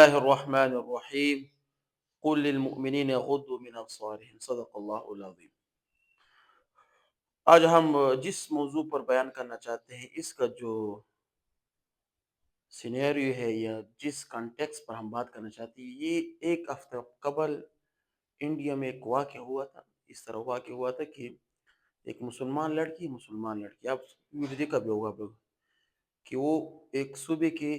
الله الرحمن الرحيم. قل للمؤمنين يغضوا من أبصارهم صدق الله العظيم. آج ہم جس موضوع پر بیان کرنا چاہتے ہیں اس کا جو سینیریو ہے یا جس کانٹیکس پر ہم بات کرنا چاہتے ہیں یہ ایک ہفتہ قبل انڈیا میں ایک واقعہ ہوا تھا. اس طرح واقعہ ہوا تھا کہ ایک مسلمان لڑکی آپ ویڈیو دیکھا بھی ہوگا آپ لوگ کہ وہ ایک صوبے کے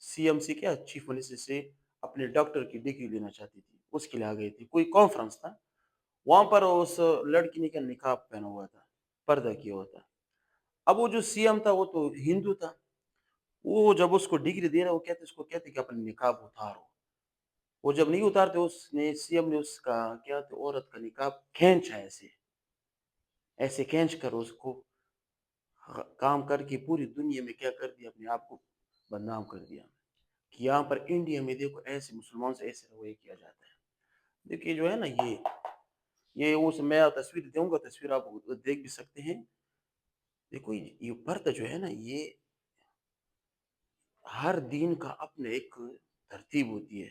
سی ایم سے کیا چیف منسٹر سے اپنے ڈاکٹر کی ڈگری لینا چاہتی تھی. اس کے لیے آ گئی تھی, کوئی کانفرنس تھا وہاں پر. اس لڑکی نے کیا نقاب پہنا ہوا تھا, پردہ کیا ہوا تھا. اب وہ جو سی ایم تھا وہ تو ہندو تھا. وہ جب اس کو ڈگری دے رہا وہ کہتے کہ اپنے نقاب اتارو. وہ جب نہیں اتارتے اس نے سی ایم نے اس کا کیا تو عورت کا نقاب کھینچا, ایسے ایسے کھینچ کر اس کو کام کر کے پوری دنیا میں کیا کر دیا, اپنے آپ کو بدنام کر دیا کہ یہاں پر انڈیا میں دیکھو ایسے مسلمان سے ایسے رویہ کیا جاتا ہے. دیکھیے جو ہے نا یہ اس میں تصویر دوں گا, تصویر آپ دیکھ بھی سکتے ہیں. دیکھو یہ پردہ جو ہے نا یہ ہر دین کا اپنے ایک ترتیب ہوتی ہے.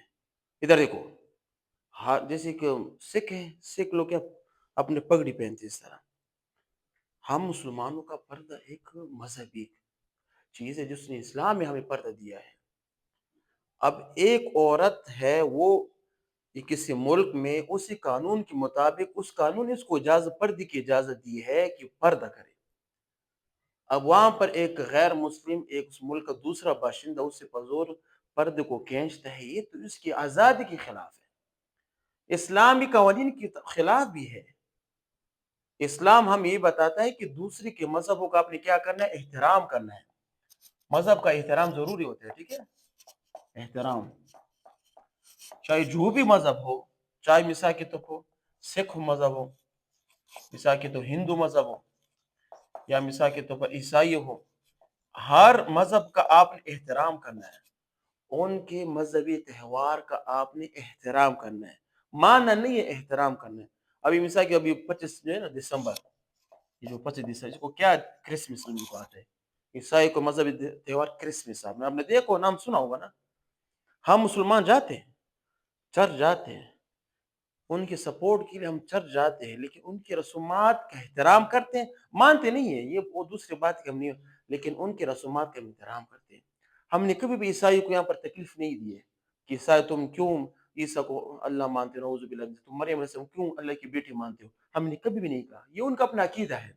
ادھر دیکھو, جیسے کہ سکھ ہے, سکھ لوگ کیا اپنے پگڑی پہنتے اس طرح. ہم مسلمانوں کا پردہ ایک مذہبی چیز ہے جس نے اسلام میں ہمیں پردہ دیا ہے. اب ایک عورت ہے وہ کسی ملک میں اسی قانون کے مطابق اس قانون نے اس کو پردے کی اجازت دی ہے کہ پردہ کرے. اب وہاں پر ایک غیر مسلم ایک اس ملک کا دوسرا باشندہ اس سے بزور پردے کو کھینچتا ہے, یہ تو اس کی آزادی کے خلاف ہے, اسلامی قوانین کے خلاف بھی ہے. اسلام ہم یہ بتاتا ہے کہ دوسرے کے مذہبوں کا آپ نے کیا کرنا ہے, احترام کرنا ہے. مذہب کا احترام ضروری ہوتا ہے, ٹھیک ہے, احترام چاہے جو بھی مذہب ہو, چاہے مثال کے طور پر سکھ مذہب ہو, مثال کے طور ہندو مذہب ہو, یا مثال کے طور پر عیسائی ہو, ہر مذہب کا آپ نے احترام کرنا ہے. ان کے مذہبی تہوار کا آپ نے احترام کرنا ہے, ماننا نہیں ہے, احترام کرنا ہے. ابھی مثال کہ ابھی 25 جو ہے نا دسمبر, یہ جو 25 دسمبر اس کو کیا کرسمس کو آتا ہے. عیسائی کو مذہبی تہوار کرسمس آپ نے دیکھو نام سنا ہوگا نا. ہم مسلمان جاتے ہیں, چرچ جاتے ہیں, ان کے سپورٹ کے لیے ہم چرچ جاتے ہیں, لیکن ان کی رسومات کا احترام کرتے ہیں, مانتے نہیں ہیں, یہ وہ دوسری بات کہ ہم نہیں, لیکن ان کے رسومات کا احترام کرتے ہیں. ہم نے کبھی بھی عیسائی کو یہاں پر تکلیف نہیں دی ہے کہ عیسائی تم کیوں عیسیٰ کو اللہ مانتے ہو, نعوذ باللہ, تم مریم علیہ السلام کیوں اللہ کی بیٹی مانتے ہو. ہم نے کبھی بھی نہیں کہا, یہ ان کا اپنا عقیدہ ہے.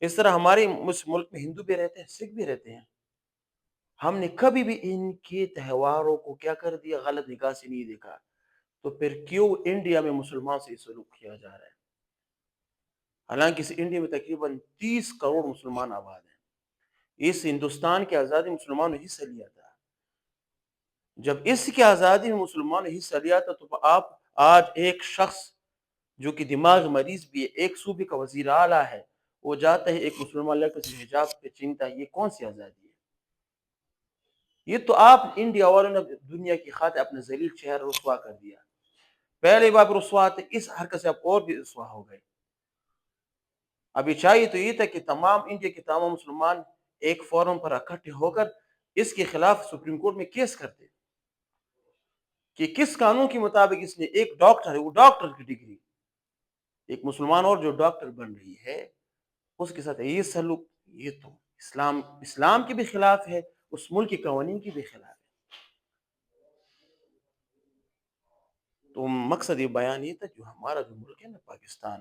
اس طرح ہمارے ملک میں ہندو بھی رہتے ہیں, سکھ بھی رہتے ہیں. ہم نے کبھی بھی ان کے تہواروں کو کیا کر دیا, غلط نگاہ سے نہیں دیکھا. تو پھر کیوں انڈیا میں مسلمان سے سلوک کیا جا رہا ہے, حالانکہ اس انڈیا میں تقریباً 30 کروڑ مسلمان آباد ہیں. اس ہندوستان کی آزادی مسلمانوں نے حصہ لیا تھا. جب اس کی آزادی میں مسلمانوں نے حصہ لیا تھا تو آپ آج ایک شخص جو کہ دماغ مریض بھی ہے, ایک صوبے کا وزیر اعلیٰ ہے, وہ جاتا ہے ایک مسلمان لڑکے سے حجاب پہ چینتا ہے, یہ کون سی آزادی ہے؟ یہ تو آپ انڈیا والوں نے دنیا کی خاطر اپنے ذلیل چہرہ رسوا کر دیا. پہلے بار رسوا تھے, اس حرکت سے آپ اور بھی رسوا ہو گئے. ابھی چاہیے تو یہ تھا کہ تمام انڈیا کے تمام مسلمان ایک فورم پر اکٹھے ہو کر اس کے خلاف سپریم کورٹ میں کیس کرتے کہ کس قانون کے مطابق اس نے, ایک ڈاکٹر ہے, وہ ڈاکٹر کی ڈگری, ایک مسلمان اور جو ڈاکٹر بن رہی ہے اس کے ساتھ یہ سلوک, یہ تو اسلام کے بھی خلاف ہے, اس ملک کے قوانین کی بھی خلاف ہے. تو مقصد یہ بیان یہ تھا, جو ہمارا جو ملک ہے نا پاکستان,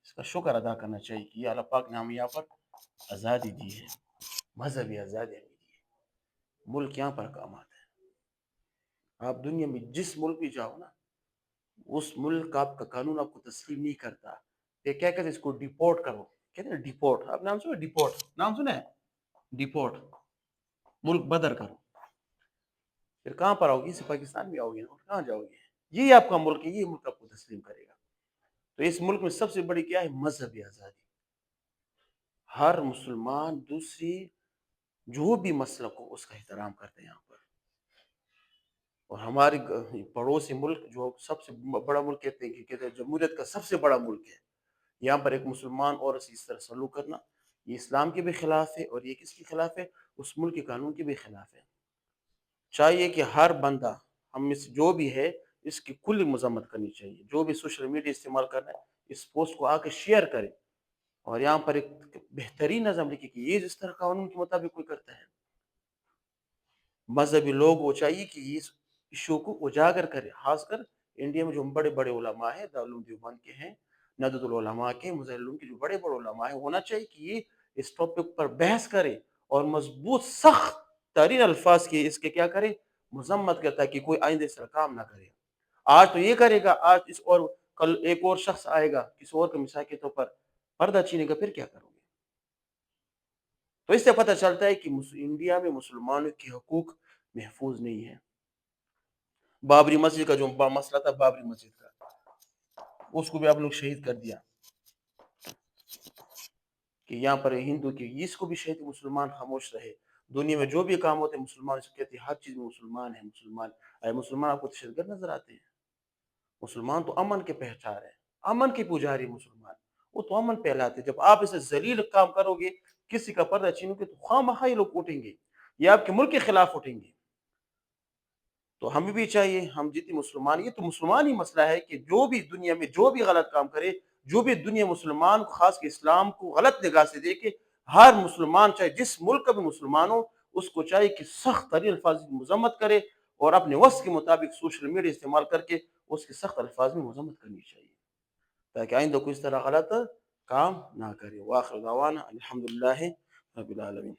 اس کا شکر ادا کرنا چاہیے کہ اللہ پاک نے ہمیں یہاں پر آزادی دی ہے, مذہبی آزادی ہمیں دی ہے. ملک یہاں پر کام آتا ہے. آپ دنیا میں جس ملک بھی جاؤ نا, اس ملک کا آپ کا قانون آپ کو تسلیم نہیں کرتا. یہ کیا کہتے ہیں اس کو ڈیپورٹ کرو, کہتے ہیں ڈیپورٹ, آپ نام سنا ڈیپورٹ, نام سنا ہے ڈیپورٹ, ملک بدر کرو. پھر کہاں پر آؤ گے, اسے پاکستان میں آؤ گے نا, کہاں جاؤ گے؟ یہ آپ کا ملک ہے, یہ ملک آپ کو تسلیم کرے گا. تو اس ملک میں سب سے بڑی کیا ہے, مذہبی آزادی. ہر مسلمان دوسری جو بھی مسلک ہو اس کا احترام کرتے ہیں یہاں پر. اور ہمارے پڑوسی ملک جو سب سے بڑا ملک کہتے ہیں جمہوریت کا سب سے بڑا ملک ہے, یہاں پر ایک مسلمان اور اس طرح سلوک کرنا, یہ اسلام کے بھی خلاف ہے, اور یہ کس کے خلاف ہے, اس ملک کے قانون کے بھی خلاف ہے. چاہیے کہ ہر بندہ, ہم میں سے جو بھی ہے اس کی کلی مذمت کرنی چاہیے. جو بھی سوشل میڈیا استعمال کر رہا ہے اس پوسٹ کو آ کے شیئر کرے اور یہاں پر ایک بہترین نظم لکھے کہ یہ جس طرح قانون کے مطابق کوئی کرتا ہے. مذہبی لوگ وہ چاہیے کہ اس ایشو کو اجاگر کرے. خاص کر انڈیا میں جو بڑے بڑے علماء ہیں، دارالعلوم دیوبند کے ہیں، ندوۃ العلماء کے، مظاہر العلوم کے جو بڑے بڑے علماء ہیں، ہونا چاہیے کہ یہ اس ٹاپک پر بحث کرے اور مضبوط سخت ترین الفاظ کی اس کے کیا کرے، مذمت کرے، تاکہ کوئی آئندہ اس طرح کام نہ کرے. آج تو یہ کرے گا، آج اس اور کل ایک اور شخص آئے گا کسی اور کے مثال کے طور پر پردہ چھینے گا، پھر کیا کرو گے؟ تو اس سے پتہ چلتا ہے کہ انڈیا میں مسلمانوں کے حقوق محفوظ نہیں ہے. بابری مسجد کا جو مسئلہ تھا، بابری مسجد کا، اس کو بھی آپ لوگ شہید کر دیا کہ یہاں پر ہندو کی، اس کو بھی شہید. مسلمان خاموش رہے. دنیا میں جو بھی کام ہوتے ہیں مسلمان اس کو کہتے ہیں ہر چیز میں مسلمان ہے. مسلمان مسلمان آپ کو دہشت گرد نظر آتے ہیں؟ مسلمان تو امن کے پہچار ہے، امن کے پجاری. مسلمان وہ تو امن پہلاتے ہیں. جب آپ اسے ذلیل کام کرو گے، کسی کا پردہ چھینو گے، تو خواہ مخواہ یہ لوگ اٹھیں گے، یہ آپ کے ملک کے خلاف اٹھیں گے. تو ہمیں بھی چاہیے، ہم جتنی مسلمان، یہ تو مسلمان ہی مسئلہ ہے کہ جو بھی دنیا میں جو بھی غلط کام کرے، جو بھی دنیا مسلمان کو، خاص کے اسلام کو غلط نگاہ سے دیکھے، ہر مسلمان چاہے جس ملک کا بھی مسلمان ہو، اس کو چاہیے کہ سخت ترین الفاظ کی مذمت کرے اور اپنے وس کے مطابق سوشل میڈیا استعمال کر کے اس کی سخت الفاظ میں مذمت کرنی چاہیے، تاکہ آئندہ کوئی اس طرح غلط کام نہ کرے. وآخر دعوانا الحمدللہ رب العالمین.